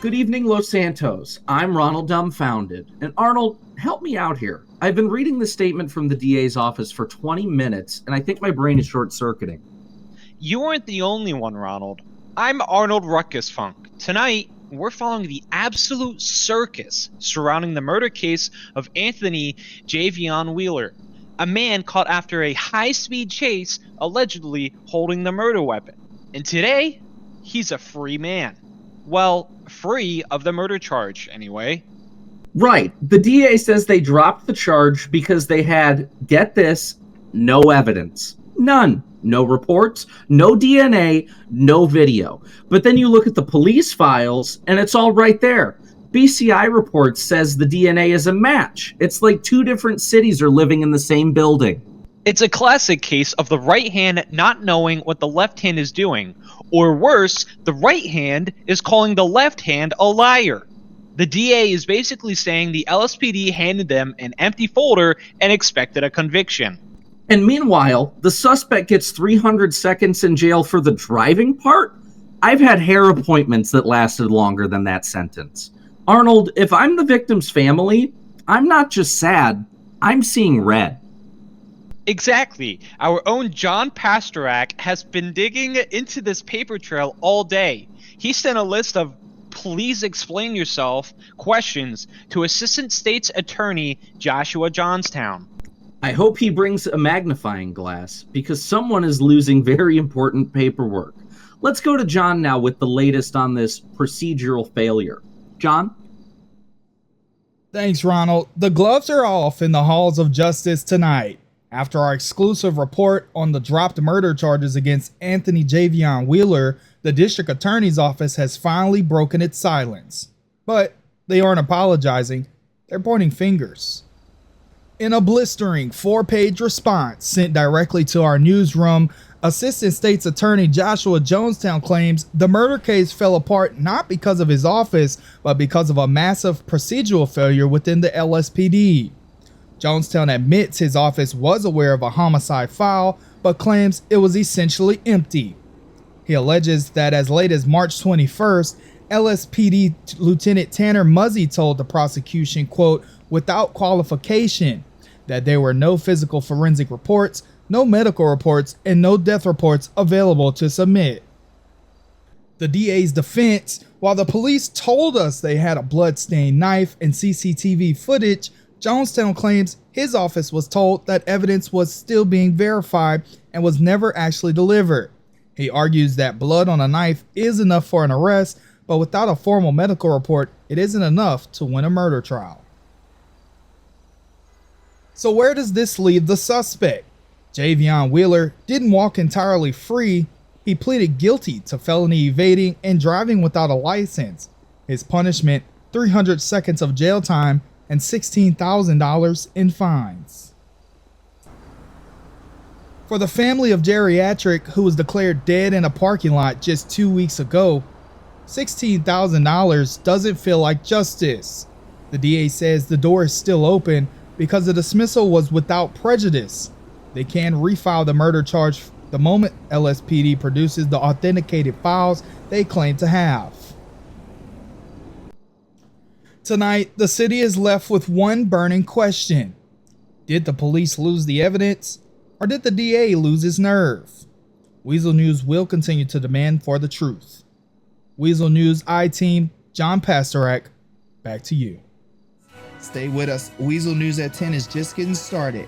Good evening, Los Santos. I'm Ronald Dumbfounded. And Arnold, help me out here. I've been reading the statement from the DA's office for 20 minutes, and I think my brain is short-circuiting. You aren't the only one, Ronald. I'm Arnold Ruckus Funk. Tonight, we're following the absolute circus surrounding the murder case of Anthony Javion Wheeler, a man caught after a high-speed chase allegedly holding the murder weapon. And today, he's a free man. Well, free of the murder charge, anyway. Right. The DA says they dropped the charge because they had, get this, no evidence. None. No reports, no DNA, no video. But then you look at the police files, and it's all right there. BCI reports says the DNA is a match. It's like two different cities are living in the same building. It's a classic case of the right hand not knowing what the left hand is doing. Or worse, the right hand is calling the left hand a liar. The DA is basically saying the LSPD handed them an empty folder and expected a conviction. And meanwhile, the suspect gets 300 seconds in jail for the driving part? I've had hair appointments that lasted longer than that sentence. Arnold, if I'm the victim's family, I'm not just sad, I'm seeing red. Exactly. Our own John Pastorak has been digging into this paper trail all day. He sent a list of please explain yourself questions to Assistant State's Attorney Joshua Johnstown. I hope he brings a magnifying glass, because someone is losing very important paperwork. Let's go to John now with the latest on this procedural failure. John? Thanks, Ronald. The gloves are off in the halls of justice tonight, after our exclusive report on the dropped murder charges against Anthony Javion Wheeler. The district attorney's office has finally broken its silence. But they aren't apologizing, they're pointing fingers. In a blistering 4-page response sent directly to our newsroom, Assistant State's Attorney Joshua Johnstown claims the murder case fell apart not because of his office, but because of a massive procedural failure within the LSPD. Johnstown admits his office was aware of a homicide file, but claims it was essentially empty. He alleges that as late as March 21st, LSPD Lieutenant Tanner Muzzy told the prosecution, quote, without qualification, that there were no physical forensic reports, no medical reports, and no death reports available to submit. The DA's defense, while the police told us they had a blood-stained knife and CCTV footage, Johnstown claims his office was told that evidence was still being verified and was never actually delivered. He argues that blood on a knife is enough for an arrest, but without a formal medical report, it isn't enough to win a murder trial. So where does this leave the suspect? Javion Wheeler didn't walk entirely free. He pleaded guilty to felony evading and driving without a license. His punishment, 300 seconds of jail time and $16,000 in fines. For the family of Geriatric, who was declared dead in a parking lot just 2 weeks ago, $16,000 doesn't feel like justice. The DA says the door is still open because the dismissal was without prejudice. They can refile the murder charge the moment LSPD produces the authenticated files they claim to have. Tonight, the city is left with one burning question. Did the police lose the evidence, or did the DA lose his nerve? Weasel News will continue to demand for the truth. Weasel News I-Team, John Pastorak, back to you. Stay with us. Weasel News at 10 is just getting started.